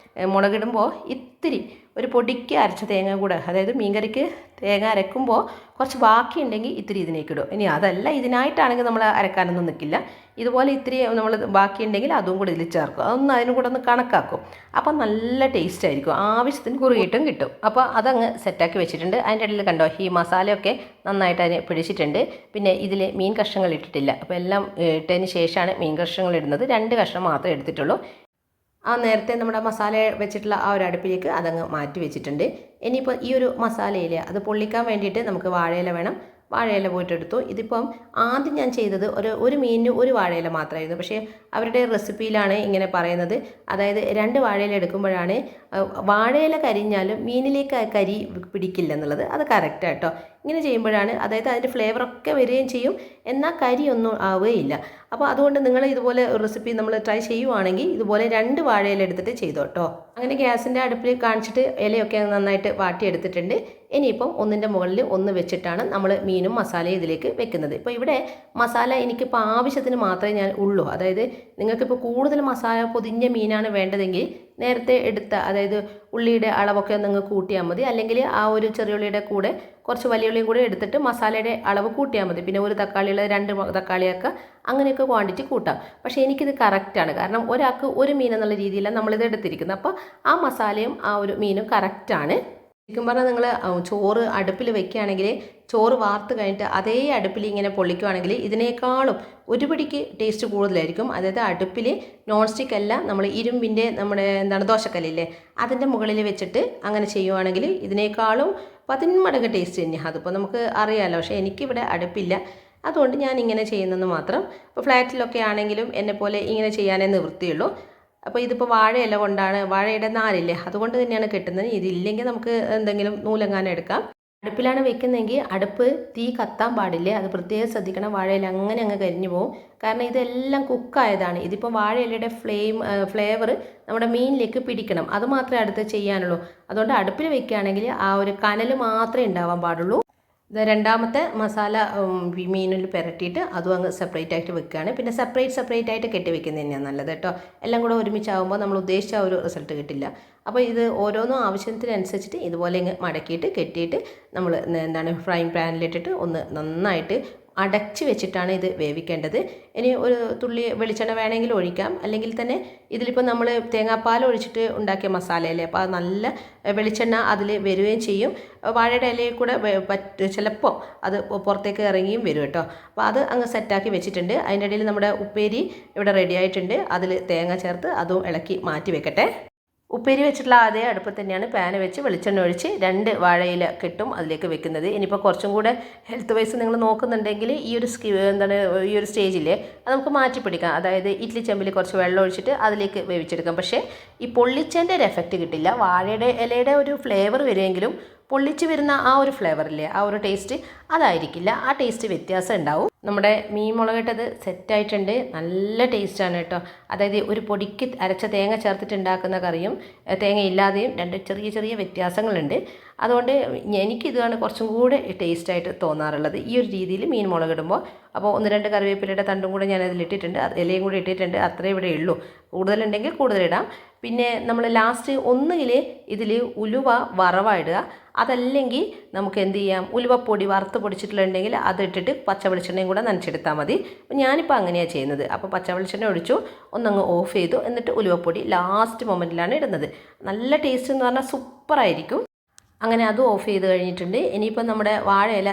മുളകിടുമ്പോൾ ഇത്തിരി ഒരു പൊടിക്ക് അരച്ച തേങ്ങ കൂടെ, അതായത് മീൻകറിക്ക് തേങ്ങ അരക്കുമ്പോൾ കുറച്ച് ബാക്കിയുണ്ടെങ്കിൽ ഇത്തിരി ഇതിലേക്ക് ഇടും. ഇനി അതല്ല ഇതിനായിട്ടാണെങ്കിൽ നമ്മൾ അരക്കാനൊന്നും നിൽക്കില്ല. ഇതുപോലെ ഇത്തിരി നമ്മൾ ബാക്കിയുണ്ടെങ്കിൽ അതും കൂടി ഇതിൽ ചേർക്കും. അതൊന്ന് അതിനും കൂടെ ഒന്ന് കണക്കാക്കും. അപ്പം നല്ല ടേസ്റ്റ് ആയിരിക്കും, ആവശ്യത്തിന് കുറുകിയിട്ടും കിട്ടും. അപ്പോൾ അതങ്ങ് സെറ്റാക്കി വെച്ചിട്ടുണ്ട്. അതിൻ്റെ ഇടയിൽ കണ്ടോ ഈ മസാലയൊക്കെ നന്നായിട്ട് അതിന് പിടിച്ചിട്ടുണ്ട്. പിന്നെ ഇതിൽ മീൻ കഷ്ണങ്ങൾ ഇട്ടിട്ടില്ല. അപ്പോൾ എല്ലാം ഇട്ടതിന് ശേഷമാണ് മീൻ കഷ്ണങ്ങൾ ഇടുന്നത്. 2 കഷ്ണം മാത്രമേ എടുത്തിട്ടുള്ളൂ. ആ നേരത്തെ നമ്മുടെ മസാല വെച്ചിട്ടുള്ള ആ ഒരു അടുപ്പിലേക്ക് അതങ്ങ് മാറ്റി വെച്ചിട്ടുണ്ട്. ഇനിയിപ്പോൾ ഈ ഒരു മസാലയിൽ അത് പൊള്ളിക്കാൻ വേണ്ടിയിട്ട് നമുക്ക് വാഴയില വേണം. വാഴയില പോയിട്ടെടുത്തു. ഇതിപ്പം ആദ്യം ഞാൻ ചെയ്തത് ഒരു മീനിന് ഒരു വാഴയില മാത്രമായിരുന്നു. പക്ഷേ അവരുടെ റെസിപ്പിയിലാണ് ഇങ്ങനെ പറയുന്നത്, അതായത് 2 വാഴയില എടുക്കുമ്പോഴാണ് വാഴയില കരിഞ്ഞാലും മീനിലേക്ക് കരി പിടിക്കില്ല എന്നുള്ളത്. അത് കറക്റ്റ് കേട്ടോ. ഇങ്ങനെ ചെയ്യുമ്പോഴാണ്, അതായത് അതിൻ്റെ ഫ്ലേവറൊക്കെ വരികയും ചെയ്യും, എന്നാൽ കരിയൊന്നും ആവുകയില്ല. അപ്പോൾ അതുകൊണ്ട് നിങ്ങൾ ഇതുപോലെ റെസിപ്പി നമ്മൾ ട്രൈ ചെയ്യുവാണെങ്കിൽ ഇതുപോലെ 2 വാഴയില എടുത്തിട്ട് ചെയ്തോ കേട്ടോ. അങ്ങനെ ഗ്യാസിൻ്റെ അടുപ്പിൽ കാണിച്ചിട്ട് ഇലയൊക്കെ നന്നായിട്ട് വാട്ടിയെടുത്തിട്ടുണ്ട്. ഇനിയിപ്പം ഒന്നിൻ്റെ മുകളിൽ ഒന്ന് വെച്ചിട്ടാണ് നമ്മൾ മീനും മസാലയും ഇതിലേക്ക് വെക്കുന്നത്. ഇപ്പോൾ ഇവിടെ മസാല എനിക്കിപ്പോൾ ആവശ്യത്തിന് മാത്രമേ ഞാൻ ഉള്ളൂ. അതായത് നിങ്ങൾക്കിപ്പോൾ കൂടുതൽ മസാല പൊതിഞ്ഞ മീനാണ് വേണ്ടതെങ്കിൽ നേരത്തെ എടുത്ത, അതായത് ഉള്ളിയുടെ അളവൊക്കെ നിങ്ങൾ കൂട്ടിയാൽ മതി. അല്ലെങ്കിൽ ആ ഒരു ചെറിയുള്ളിയുടെ കൂടെ കുറച്ച് വലിയ ഉള്ളിയും കൂടെ എടുത്തിട്ട് മസാലയുടെ അളവ് കൂട്ടിയാൽ മതി. പിന്നെ ഒരു തക്കാളിയുള്ള 2 തക്കാളിയൊക്കെ അങ്ങനെയൊക്കെ ക്വാണ്ടിറ്റി കൂട്ടാം. പക്ഷേ എനിക്കിത് കറക്റ്റാണ്, കാരണം ഒരാൾക്ക് ഒരു മീൻ എന്നുള്ള രീതിയിലാണ് നമ്മളിത് എടുത്തിരിക്കുന്നത്. അപ്പോൾ ആ മസാലയും ആ ഒരു മീനും കറക്റ്റാണ്. ശരിക്കും പറഞ്ഞാൽ നിങ്ങൾ ചോറ് അടുപ്പിൽ വെക്കുകയാണെങ്കിൽ ചോറ് വാർത്ത് കഴിഞ്ഞിട്ട് അതേ അടുപ്പിൽ ഇങ്ങനെ പൊള്ളിക്കുകയാണെങ്കിൽ ഇതിനേക്കാളും ഒരു പിടിക്ക് ടേസ്റ്റ് കൂടുതലായിരിക്കും. അതായത് അടുപ്പിൽ നോൺ സ്റ്റിക്ക് അല്ല, നമ്മൾ ഇരുമ്പിൻ്റെ നമ്മുടെ ദോശക്കല്ലില്ലേ അതിൻ്റെ മുകളിൽ വെച്ചിട്ട് അങ്ങനെ ചെയ്യുവാണെങ്കിൽ ഇതിനേക്കാളും 10 മടങ്ങ് ടേസ്റ്റ് തന്നെയാണ്. അതിപ്പോൾ നമുക്ക് അറിയാമല്ലോ. പക്ഷേ എനിക്കിവിടെ അടുപ്പില്ല, അതുകൊണ്ട് ഞാൻ ഇങ്ങനെ ചെയ്യുന്നെന്ന് മാത്രം. ഇപ്പോൾ ഫ്ലാറ്റിലൊക്കെ ആണെങ്കിലും എന്നെപ്പോലെ ഇങ്ങനെ ചെയ്യാനേ നിവൃത്തിയുള്ളൂ. അപ്പോൾ ഇതിപ്പോൾ വാഴയില കൊണ്ടാണ്, വാഴയുടെ നാരില്ലേ അതുകൊണ്ട് തന്നെയാണ് കെട്ടുന്നത്. ഇതില്ലെങ്കിൽ നമുക്ക് എന്തെങ്കിലും നൂലെങ്ങാനും എടുക്കാം. അടുപ്പിലാണ് വെക്കുന്നതെങ്കിൽ അടുപ്പ് തീ കത്താൻ പാടില്ല, അത് പ്രത്യേകം ശ്രദ്ധിക്കണം. വാഴയില അങ്ങനെ അങ്ങ് കരിഞ്ഞു പോകും, കാരണം ഇതെല്ലാം കുക്കായതാണ്. ഇതിപ്പോൾ വാഴയിലയുടെ ഫ്ലേവർ നമ്മുടെ മീനിലേക്ക് പിടിക്കണം, അത് മാത്രമേ അടുത്ത് ചെയ്യാനുള്ളൂ. അതുകൊണ്ട് അടുപ്പിൽ വെക്കുകയാണെങ്കിൽ ആ ഒരു കനൽ മാത്രമേ ഉണ്ടാവാൻ പാടുള്ളൂ. രണ്ടാമത്തെ മസാല മീനിൽ പുരട്ടിയിട്ട് അതും അങ്ങ് സെപ്പറേറ്റ് ആയിട്ട് വെക്കുകയാണ്. പിന്നെ സെപ്പറേറ്റ് ആയിട്ട് കെട്ടി വെക്കുന്നത് തന്നെയാണ് നല്ലത് കേട്ടോ. എല്ലാം കൂടെ ഒരുമിച്ചാകുമ്പോൾ നമ്മൾ ഉദ്ദേശിച്ച ആ ഒരു റിസൾട്ട് കിട്ടില്ല. അപ്പോൾ ഇത് ഓരോന്നും ആവശ്യത്തിനനുസരിച്ചിട്ട് ഇതുപോലെ ഇങ്ങ് മടക്കിയിട്ട് കെട്ടിയിട്ട് നമ്മൾ എന്താണ് ഫ്രൈങ് പാനിലിട്ടിട്ട് ഒന്ന് നന്നായിട്ട് അടച്ച് വെച്ചിട്ടാണ് ഇത് വേവിക്കേണ്ടത്. ഇനി ഒരു തുള്ളി വെളിച്ചെണ്ണ വേണമെങ്കിൽ ഒഴിക്കാം, അല്ലെങ്കിൽ തന്നെ ഇതിലിപ്പോൾ നമ്മൾ തേങ്ങാപ്പാൽ ഒഴിച്ചിട്ട് ഉണ്ടാക്കിയ മസാലയല്ലേ, അപ്പോൾ അത് നല്ല വെളിച്ചെണ്ണ അതിൽ വരികയും ചെയ്യും. വാഴയുടെ ഇലയിൽ കൂടെ ചിലപ്പോൾ അത് പുറത്തേക്ക് ഇറങ്ങിയും വരും കേട്ടോ. അപ്പോൾ അത് അങ്ങ് സെറ്റാക്കി വെച്ചിട്ടുണ്ട്. അതിൻ്റെ ഇടയിൽ നമ്മുടെ ഉപ്പേരി ഇവിടെ റെഡി ആയിട്ടുണ്ട്. അതിൽ തേങ്ങ ചേർത്ത് അതും ഇളക്കി മാറ്റി വെക്കട്ടെ. ഉപ്പേരി വെച്ചിട്ടുള്ള അതേ അടുപ്പ് തന്നെയാണ് പാന് വെച്ച് വെളിച്ചെണ്ണ ഒഴിച്ച് 2 വാഴയില കെട്ടും അതിലേക്ക് വെക്കുന്നത്. ഇനിയിപ്പോൾ കുറച്ചും കൂടെ ഹെൽത്ത് വൈസ് നിങ്ങൾ നോക്കുന്നുണ്ടെങ്കിൽ ഈ ഒരു ഈ ഒരു സ്റ്റേജിൽ അത് നമുക്ക് മാറ്റി പിടിക്കാം. അതായത് ഇഡ്ഡലി ചെമ്പിൽ കുറച്ച് വെള്ളം ഒഴിച്ചിട്ട് അതിലേക്ക് വേവിച്ചെടുക്കാം. പക്ഷേ ഈ പൊള്ളിച്ചതിൻ്റെ ഒരു എഫക്റ്റ് കിട്ടില്ല. വാഴയുടെ ഇലയുടെ ഒരു ഫ്ലേവർ വരുമെങ്കിലും പൊള്ളിച്ച് വരുന്ന ആ ഒരു ഫ്ലേവറില്ലേ, ആ ഒരു ടേസ്റ്റ് അതായിരിക്കില്ല. ആ ടേസ്റ്റ് വ്യത്യാസം ഉണ്ടാവും. നമ്മുടെ മീൻ മുളകിട്ടത് സെറ്റായിട്ടുണ്ട്. നല്ല ടേസ്റ്റാണ് കേട്ടോ. അതായത് ഒരു പൊടിക്ക് അരച്ച തേങ്ങ ചേർത്തിട്ട് ഉണ്ടാക്കുന്ന കറിയും തേങ്ങ ഇല്ലാതെയും 2 ചെറിയ വ്യത്യാസങ്ങളുണ്ട്. അതുകൊണ്ട് എനിക്കിതാണ് കുറച്ചും കൂടെ ടേസ്റ്റായിട്ട് തോന്നാറുള്ളത് ഈ ഒരു രീതിയിൽ മീൻ മുളകിടുമ്പോൾ. അപ്പോൾ 1-2 കറിവേപ്പിലയുടെ തണ്ടും കൂടെ ഞാൻ അതിലിട്ടിട്ടുണ്ട്, ഇലയും കൂടി ഇട്ടിട്ടുണ്ട്. അത്രേ ഇവിടെ ഉള്ളൂ. കൂടുതലുണ്ടെങ്കിൽ കൂടുതലിടാം. പിന്നെ നമ്മൾ ലാസ്റ്റ് ഒന്നുകിൽ ഇതിൽ ഉലുവ വറവായിടുക, അതല്ലെങ്കിൽ നമുക്ക് എന്ത് ചെയ്യാം, ഉലുവപ്പൊടി വറുത്ത് പൊടിച്ചിട്ടുണ്ടെങ്കിൽ അതിട്ടിട്ട് പച്ച വെളിച്ചെണ്ണയും കൂടെ നനച്ചെടുത്താൽ മതി. ഞാനിപ്പോൾ അങ്ങനെയാണ് ചെയ്യുന്നത്. അപ്പോൾ പച്ച വെളിച്ചെണ്ണ ഒഴിച്ചു, ഒന്നങ്ങ് ഓഫ് ചെയ്തു, എന്നിട്ട് ഉലുവപ്പൊടി ലാസ്റ്റ് മൊമെൻറ്റിലാണ് ഇടുന്നത്. നല്ല ടേസ്റ്റ് എന്ന് പറഞ്ഞാൽ സൂപ്പറായിരിക്കും. അങ്ങനെ അതും ഓഫ് ചെയ്ത് കഴിഞ്ഞിട്ടുണ്ട്. ഇനിയിപ്പോൾ നമ്മുടെ വാഴയില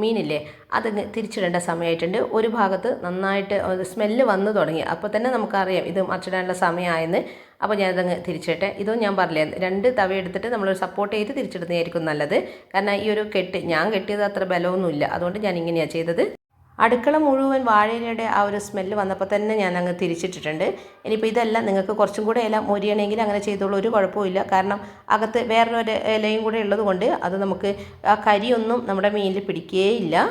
മീനില്ലേ അത് തിരിച്ചിടേണ്ട സമയമായിട്ടുണ്ട്. ഒരു ഭാഗത്ത് നന്നായിട്ട് സ്മെല്ല് വന്നു തുടങ്ങി. അപ്പോൾ തന്നെ നമുക്കറിയാം ഇത് മറിച്ചിടാനുള്ള സമയമായെന്ന്. അപ്പോൾ ഞാനതങ്ങ് തിരിച്ചിട്ടെ. ഇതും ഞാൻ പറഞ്ഞില്ലേ, 2 തവ എടുത്തിട്ട് നമ്മൾ സപ്പോർട്ട് ചെയ്ത് തിരിച്ചിടുന്നതായിരിക്കും നല്ലത്. കാരണം ഈ ഒരു ഞാൻ കെട്ടിയത് അത്ര ബലമൊന്നുമില്ല, അതുകൊണ്ട് ഞാൻ ഇങ്ങനെയാണ് ചെയ്തത്. അടുക്കള മുഴുവൻ വാഴയിലയുടെ ആ ഒരു സ്മെല്ല് വന്നപ്പോൾ തന്നെ ഞാൻ അങ്ങ് തിരിച്ചിട്ടിട്ടുണ്ട്. ഇനിയിപ്പോൾ ഇതെല്ലാം നിങ്ങൾക്ക് കുറച്ചും കൂടെ ഇല മൊരിയണമെങ്കിൽ അങ്ങനെ ചെയ്തോളൂ, ഒരു കുഴപ്പമില്ല. കാരണം അകത്ത് വേറൊരു ഇലയും കൂടെ ഉള്ളത് കൊണ്ട് അത് നമുക്ക് ആ കരിയൊന്നും നമ്മുടെ മീനിൽ പിടിക്കുകയില്ല.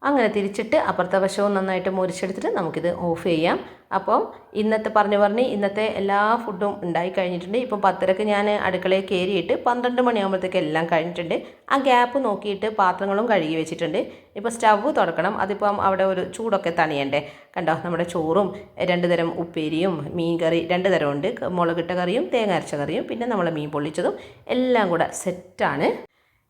അങ്ങനെ തിരിച്ചിട്ട് അപ്പുറത്തെ വശവും നന്നായിട്ട് മുരിച്ചെടുത്തിട്ട് നമുക്കിത് ഓഫ് ചെയ്യാം. അപ്പം ഇന്നത്തെ എല്ലാ ഫുഡും ഉണ്ടായി കഴിഞ്ഞിട്ടുണ്ട്. ഇപ്പം 10:30 ഞാൻ അടുക്കളയിൽ കയറിയിട്ട് 12 മണിയാകുമ്പോഴത്തേക്ക് എല്ലാം കഴിഞ്ഞിട്ടുണ്ട്. ആ ഗ്യാപ്പ് നോക്കിയിട്ട് പാത്രങ്ങളും കഴുകി വെച്ചിട്ടുണ്ട്. ഇപ്പോൾ സ്റ്റവ് തുറക്കണം. അതിപ്പം അവിടെ ഒരു ചൂടൊക്കെ തണിയണ്ടേ. കണ്ടോ, നമ്മുടെ ചോറും 2 തരം ഉപ്പേരിയും മീൻ കറി 2 തരമുണ്ട്. മുളകിട്ട കറിയും തേങ്ങ അരച്ച കറിയും പിന്നെ നമ്മൾ മീൻ പൊള്ളിച്ചതും എല്ലാം കൂടെ സെറ്റാണ്.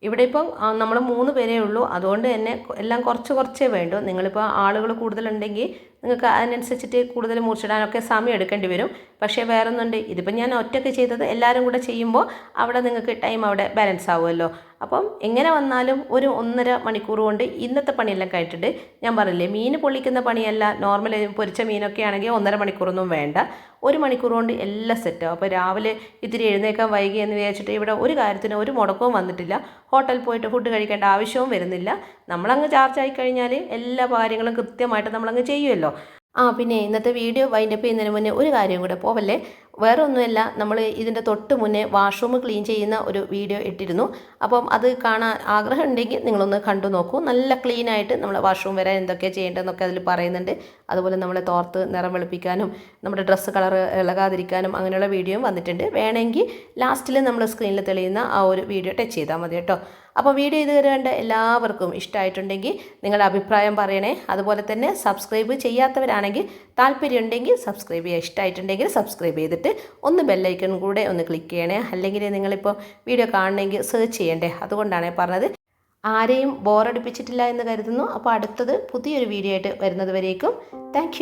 ഇവിടെ ഇപ്പം നമ്മൾ 3 പേരേ ഉള്ളൂ. അതുകൊണ്ട് തന്നെ എല്ലാം കുറച്ചേ വേണ്ടൂ. നിങ്ങളിപ്പോൾ ആളുകൾ കൂടുതലുണ്ടെങ്കിൽ നിങ്ങൾക്ക് അതിനനുസരിച്ചിട്ട് കൂടുതൽ മുറിച്ചിടാനൊക്കെ സമയം എടുക്കേണ്ടി വരും. പക്ഷേ വേറെ ഒന്നുണ്ട്, ഇതിപ്പോൾ ഞാൻ ഒറ്റയ്ക്ക് ചെയ്തത് എല്ലാവരും കൂടെ ചെയ്യുമ്പോൾ അവിടെ നിങ്ങൾക്ക് ടൈം അവിടെ ബാലൻസ് ആവുമല്ലോ. അപ്പം എങ്ങനെ വന്നാലും ഒരു 1.5 മണിക്കൂർ കൊണ്ട് ഇന്നത്തെ പണിയെല്ലാം കഴിഞ്ഞിട്ടുണ്ട്. ഞാൻ പറഞ്ഞില്ലേ, മീൻ പൊള്ളിക്കുന്ന പണിയല്ല, നോർമൽ പൊരിച്ച മീനൊക്കെ ആണെങ്കിൽ 1.5 മണിക്കൂറൊന്നും വേണ്ട, 1 മണിക്കൂർ കൊണ്ട് എല്ലാം സെറ്റാവും. അപ്പോൾ രാവിലെ ഇത്തിരി എഴുന്നേക്കാൻ വൈകി എന്ന് വിചാരിച്ചിട്ട് ഇവിടെ ഒരു കാര്യത്തിന് ഒരു മുടക്കവും വന്നിട്ടില്ല. ഹോട്ടലിൽ പോയിട്ട് ഫുഡ് കഴിക്കേണ്ട ആവശ്യവും വരുന്നില്ല. നമ്മളങ്ങ് ചാർജ് ആയി കഴിഞ്ഞാൽ എല്ലാ കാര്യങ്ങളും കൃത്യമായിട്ട് നമ്മളങ്ങ് ചെയ്യുമല്ലോ. പിന്നെ ഇന്നത്തെ വീഡിയോ വൈൻഡപ്പ് ചെയ്യുന്നതിന് മുന്നേ ഒരു കാര്യം കൂടെ പോവല്ലേ, വേറെ ഒന്നുമല്ല, നമ്മൾ ഇതിൻ്റെ തൊട്ട് മുന്നേ വാഷ്റൂം ക്ലീൻ ചെയ്യുന്ന ഒരു വീഡിയോ ഇട്ടിരുന്നു. അപ്പം അത് കാണാൻ ആഗ്രഹം ഉണ്ടെങ്കിൽ നിങ്ങളൊന്ന് കണ്ടു നോക്കൂ. നല്ല ക്ലീനായിട്ട് നമ്മൾ വാഷ്റൂം വരാൻ എന്തൊക്കെയാണ് ചെയ്യേണ്ടതെന്നൊക്കെ അതിൽ പറയുന്നുണ്ട്. അതുപോലെ നമ്മളെ തോർത്ത് നിറം വെളുപ്പിക്കാനും നമ്മുടെ ഡ്രസ്സ് കളർ ഇളകാതിരിക്കാനും അങ്ങനെയുള്ള വീഡിയോയും വന്നിട്ടുണ്ട്. വേണമെങ്കിൽ ലാസ്റ്റിൽ നമ്മൾ സ്ക്രീനിൽ തെളിയുന്ന ആ ഒരു വീഡിയോ ടച്ച് ചെയ്താൽ മതി കേട്ടോ. അപ്പോൾ വീഡിയോ ഇതുവരെ കണ്ട എല്ലാവർക്കും ഇഷ്ടമായിട്ടുണ്ടെങ്കിൽ നിങ്ങളുടെ അഭിപ്രായം പറയണേ. അതുപോലെ തന്നെ സബ്സ്ക്രൈബ് ചെയ്യാത്തവരാണെങ്കിൽ താല്പര്യമുണ്ടെങ്കിൽ സബ്സ്ക്രൈബ് ചെയ്യുക. ഇഷ്ടമായിട്ടുണ്ടെങ്കിൽ സബ്സ്ക്രൈബ് ചെയ്തിട്ട് ഒന്ന് ബെല്ലൈക്കൺ കൂടെ ഒന്ന് ക്ലിക്ക് ചെയ്യണേ. അല്ലെങ്കിൽ നിങ്ങളിപ്പോൾ വീഡിയോ കാണണമെങ്കിൽ സെർച്ച് ചെയ്യണ്ടേ, അതുകൊണ്ടാണ് പറഞ്ഞത്. ആരെയും ബോറടിപ്പിച്ചിട്ടില്ല എന്ന് കരുതുന്നു. അപ്പോൾ അടുത്തത് പുതിയൊരു വീഡിയോ ആയിട്ട് വരുന്നത് വരേക്കും താങ്ക്